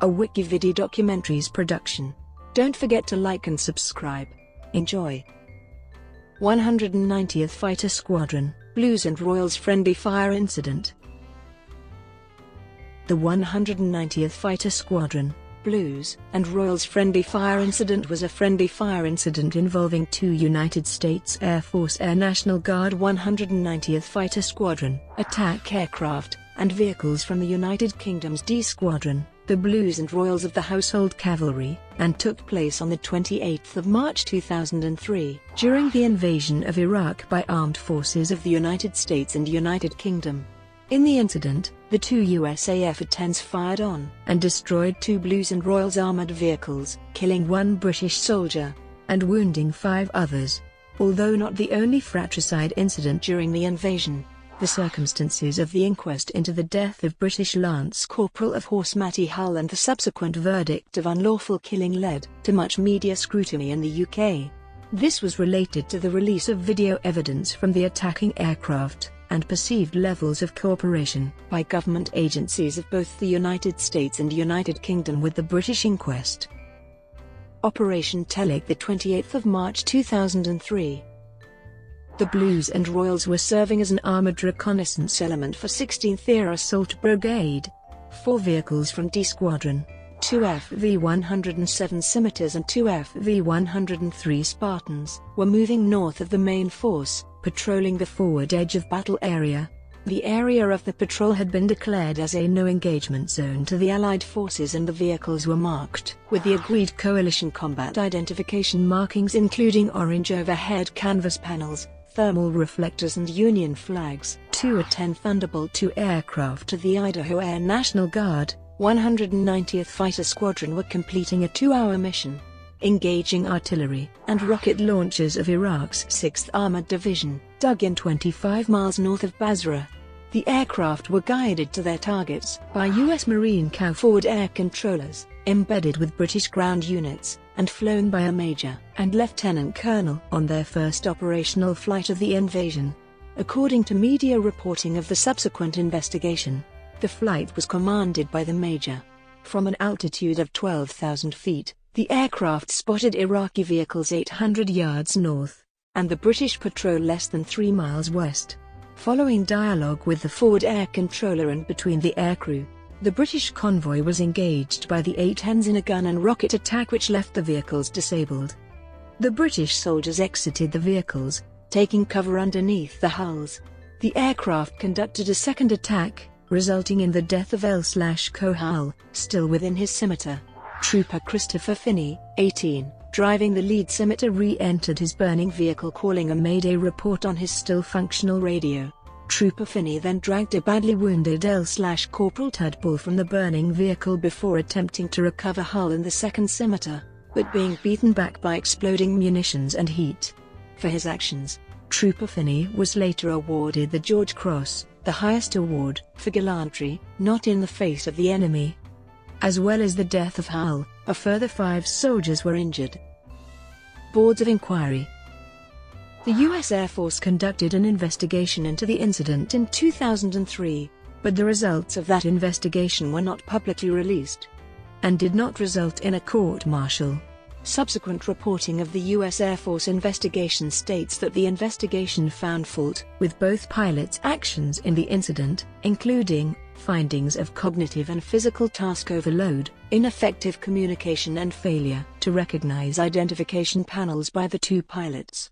a WikiVidi Documentaries production. Don't forget to like and subscribe. Enjoy. 190th Fighter Squadron, Blues and Royals Friendly Fire Incident. The 190th Fighter Squadron, Blues and Royals Friendly Fire Incident was a friendly fire incident involving two United States Air Force Air National Guard 190th Fighter Squadron attack aircraft and vehicles from the United Kingdom's D Squadron, the Blues and Royals of the Household Cavalry, and took place on the 28th of March 2003, during the invasion of Iraq by armed forces of the United States and United Kingdom. In the incident, the two USAF A-10s fired on and destroyed two Blues and Royals armored vehicles, killing one British soldier and wounding 5 others. Although not the only fratricide incident during the invasion, the circumstances of the inquest into the death of British Lance-Corporal of Horse Matty Hull and the subsequent verdict of unlawful killing led to much media scrutiny in the UK. This was related to the release of video evidence from the attacking aircraft and perceived levels of cooperation by government agencies of both the United States and United Kingdom with the British inquest. Operation Telic, the 28th of March 2003. The Blues and Royals were serving as an armoured reconnaissance element for 16th Air Assault Brigade. 4 vehicles from D Squadron, 2 FV-107 Scimitars and 2 FV-103 Spartans, were moving north of the main force, patrolling the forward edge of battle area. The area of the patrol had been declared as a no-engagement zone to the Allied forces, and the vehicles were marked with the agreed coalition combat identification markings, including orange overhead canvas panels, thermal reflectors and Union flags. 2 A-10 Thunderbolt II aircraft of the Idaho Air National Guard 190th Fighter Squadron were completing a 2-hour mission, engaging artillery and rocket launchers of Iraq's 6th Armored Division, dug in 25 miles north of Basra. The aircraft were guided to their targets by U.S. Marine CoH forward air controllers, embedded with British ground units, and flown by a major and lieutenant colonel on their first operational flight of the invasion. According to media reporting of the subsequent investigation, the flight was commanded by the major. From an altitude of 12,000 feet, the aircraft spotted Iraqi vehicles 800 yards north, and the British patrol less than 3 miles west. Following dialogue with the forward air controller and between the aircrew, the British convoy was engaged by the A-10s in a gun and rocket attack which left the vehicles disabled. The British soldiers exited the vehicles, taking cover underneath the hulls. The aircraft conducted a second attack, resulting in the death of L/CoH Hull, still within his scimitar. Trooper Christopher Finney, 18, driving the lead scimitar, re-entered his burning vehicle, calling a mayday report on his still functional radio. Trooper Finney then dragged a badly wounded L/Corporal Tudball from the burning vehicle before attempting to recover Hull and the second scimitar, but being beaten back by exploding munitions and heat. For his actions, Trooper Finney was later awarded the George Cross, the highest award for gallantry, not in the face of the enemy. As well as the death of Hull, a further 5 soldiers were injured. Boards of Inquiry. The U.S. Air Force conducted an investigation into the incident in 2003, but the results of that investigation were not publicly released, and did not result in a court-martial. Subsequent reporting of the U.S. Air Force investigation states that the investigation found fault with both pilots' actions in the incident, including findings of cognitive and physical task overload, ineffective communication and failure to recognize identification panels by the 2 pilots.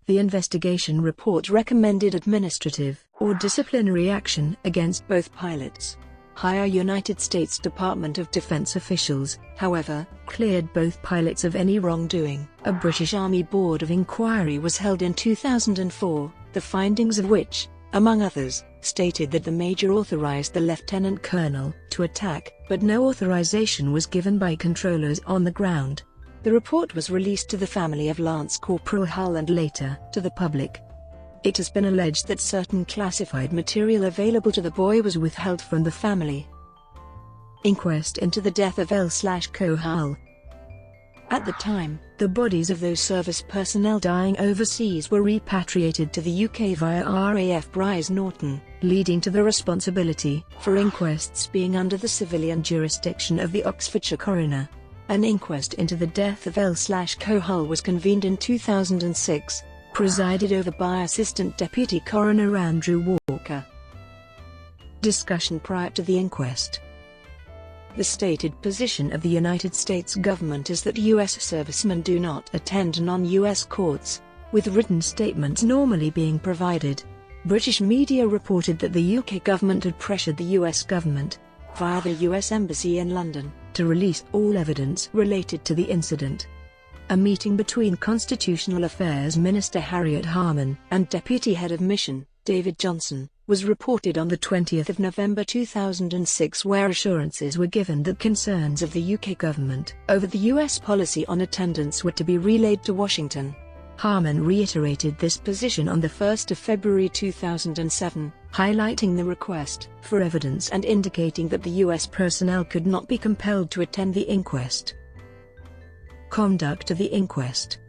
The investigation report recommended administrative or disciplinary action against both pilots. Higher United States Department of Defense officials, however, cleared both pilots of any wrongdoing. A British Army Board of Inquiry was held in 2004, the findings of which, among others, stated that the major authorized the lieutenant colonel to attack, but no authorization was given by controllers on the ground. The report was released to the family of Lance-Corporal Hull and later to the public. It has been alleged that certain classified material available to the boy was withheld from the family. Inquest into the death of L/CoH Hull. At the time, the bodies of those service personnel dying overseas were repatriated to the UK via RAF Brize Norton, leading to the responsibility for inquests being under the civilian jurisdiction of the Oxfordshire coroner. An inquest into the death of L/CoH Hull was convened in 2006, presided over by Assistant Deputy Coroner Andrew Walker. Discussion prior to the inquest. The stated position of the United States government is that U.S. servicemen do not attend non-U.S. courts, with written statements normally being provided. British media reported that the UK government had pressured the US government, via the US Embassy in London, to release all evidence related to the incident. A meeting between Constitutional Affairs Minister Harriet Harman and Deputy Head of Mission, David Johnson, was reported on the 20th of November 2006, where assurances were given that concerns of the UK government over the US policy on attendance were to be relayed to Washington. Harman reiterated this position on the 1st of February 2007, highlighting the request for evidence and indicating that the US personnel could not be compelled to attend the inquest. Conduct of the inquest.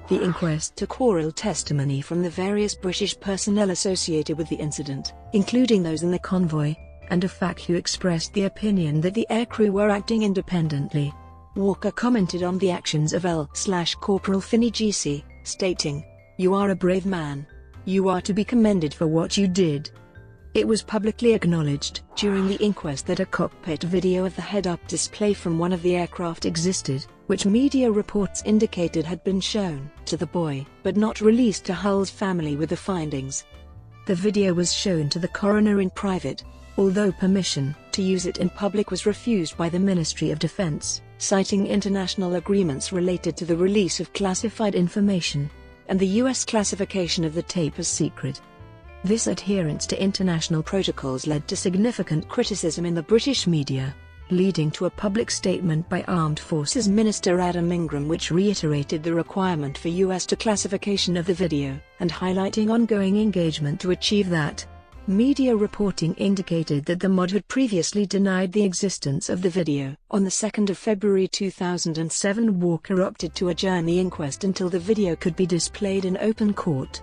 The inquest took oral testimony from the various British personnel associated with the incident, including those in the convoy, and a FAC who expressed the opinion that the aircrew were acting independently. Walker commented on the actions of L/Corporal Finney G.C., stating, "You are a brave man. You are to be commended for what you did." It was publicly acknowledged during the inquest that a cockpit video of the head-up display from one of the aircraft existed, which media reports indicated had been shown to the boy, but not released to Hull's family with the findings. The video was shown to the coroner in private, although permission to use it in public was refused by the Ministry of Defence, citing international agreements related to the release of classified information, and the US classification of the tape as secret. This adherence to international protocols led to significant criticism in the British media, leading to a public statement by Armed Forces Minister Adam Ingram which reiterated the requirement for US declassification of the video, and highlighting ongoing engagement to achieve that. Media reporting indicated that the MOD had previously denied the existence of the video. On the 2nd of February 2007, Walker opted to adjourn the inquest until the video could be displayed in open court.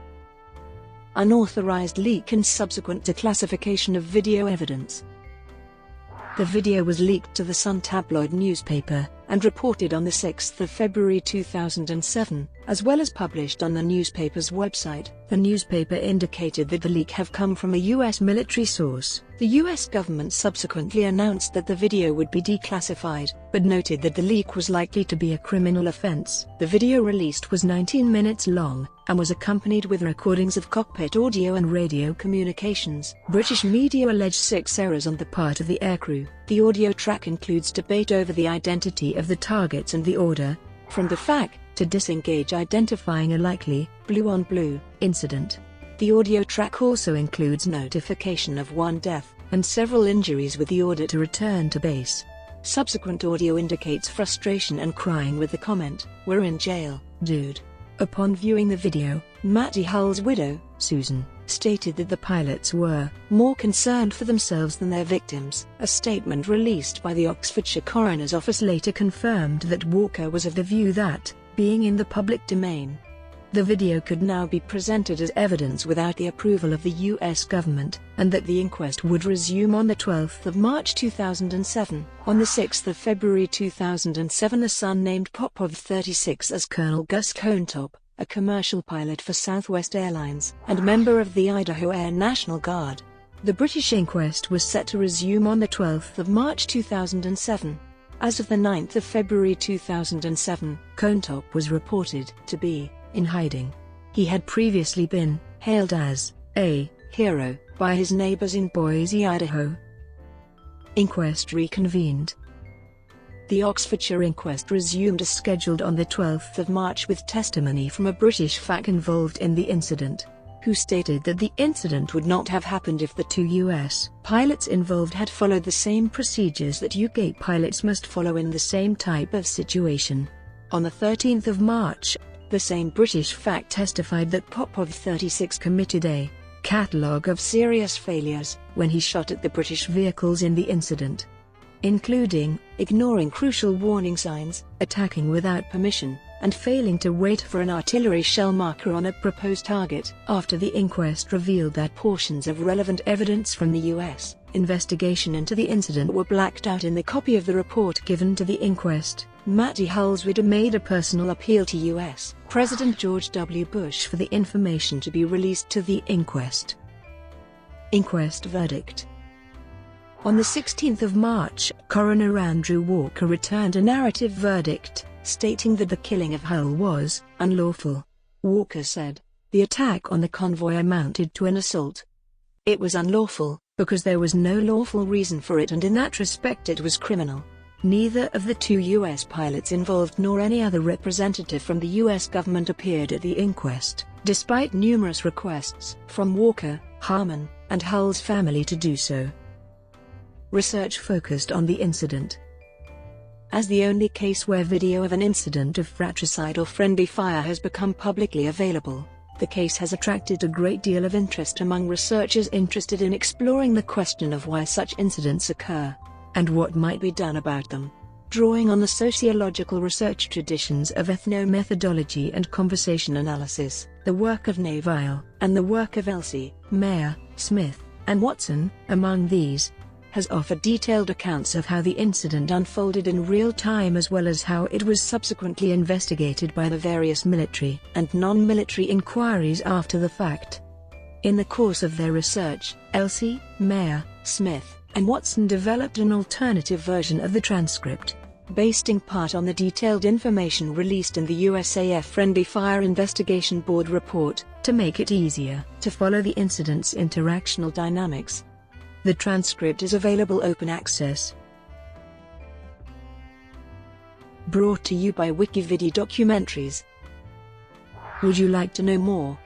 Unauthorized leak and subsequent declassification of video evidence. The video was leaked to the Sun tabloid newspaper, and reported on the 6th of February 2007, as well as published on the newspaper's website. The newspaper indicated that the leak had come from a US military source. The US government subsequently announced that the video would be declassified, but noted that the leak was likely to be a criminal offense. The video released was 19 minutes long, and was accompanied with recordings of cockpit audio and radio communications. British media alleged 6 errors on the part of the aircrew. The audio track includes debate over the identity of the targets and the order, from the FAC, to disengage, identifying a likely blue-on-blue incident. The audio track also includes notification of 1 death and several injuries with the order to return to base. Subsequent audio indicates frustration and crying with the comment, "We're in jail, dude." Upon viewing the video, Matty Hull's widow, Susan, stated that the pilots were more concerned for themselves than their victims. A statement released by the Oxfordshire Coroner's Office later confirmed that Walker was of the view that, being in the public domain, the video could now be presented as evidence without the approval of the US government, and that the inquest would resume on the 12th of March 2007. On the 6th of February 2007, a son named Popov 36 as Colonel Gus Contop, a commercial pilot for Southwest Airlines and member of the Idaho Air National Guard. The British inquest was set to resume on the 12th of March 2007. As of the 9th of February 2007, Contop was reported to be in hiding. He had previously been hailed as a hero by his neighbors in Boise, Idaho. Inquest reconvened. The Oxfordshire inquest resumed as scheduled on the 12th of March with testimony from a British FAC involved in the incident, who stated that the incident would not have happened if the 2 US pilots involved had followed the same procedures that UK pilots must follow in the same type of situation. On the 13th of March, the same British FAC testified that Popov 36 committed a catalogue of serious failures when he shot at the British vehicles in the incident, including ignoring crucial warning signs, attacking without permission, and failing to wait for an artillery shell marker on a proposed target. After the inquest revealed that portions of relevant evidence from the U.S. investigation into the incident were blacked out in the copy of the report given to the inquest, Matty Hull's widow made a personal appeal to U.S. President George W. Bush for the information to be released to the inquest. Inquest verdict. On the 16th of March, Coroner Andrew Walker returned a narrative verdict, stating that the killing of Hull was unlawful. Walker said, "The attack on the convoy amounted to an assault. It was unlawful, because there was no lawful reason for it, and in that respect it was criminal." Neither of the two U.S. pilots involved nor any other representative from the U.S. government appeared at the inquest, despite numerous requests from Walker, Harmon, and Hull's family to do so. Research focused on the incident. As the only case where video of an incident of fratricide or friendly fire has become publicly available, the case has attracted a great deal of interest among researchers interested in exploring the question of why such incidents occur, and what might be done about them. Drawing on the sociological research traditions of ethnomethodology and conversation analysis, the work of Neville, and the work of Elsie, Mayer, Smith, and Watson, among these, has offered detailed accounts of how the incident unfolded in real time, as well as how it was subsequently investigated by the various military and non-military inquiries after the fact. In the course of their research, Elsie, Mayer, Smith, and Watson developed an alternative version of the transcript, based in part on the detailed information released in the USAF Friendly Fire Investigation Board report, to make it easier to follow the incident's interactional dynamics. The transcript is available open access. Brought to you by WikiVidi Documentaries. Would you like to know more?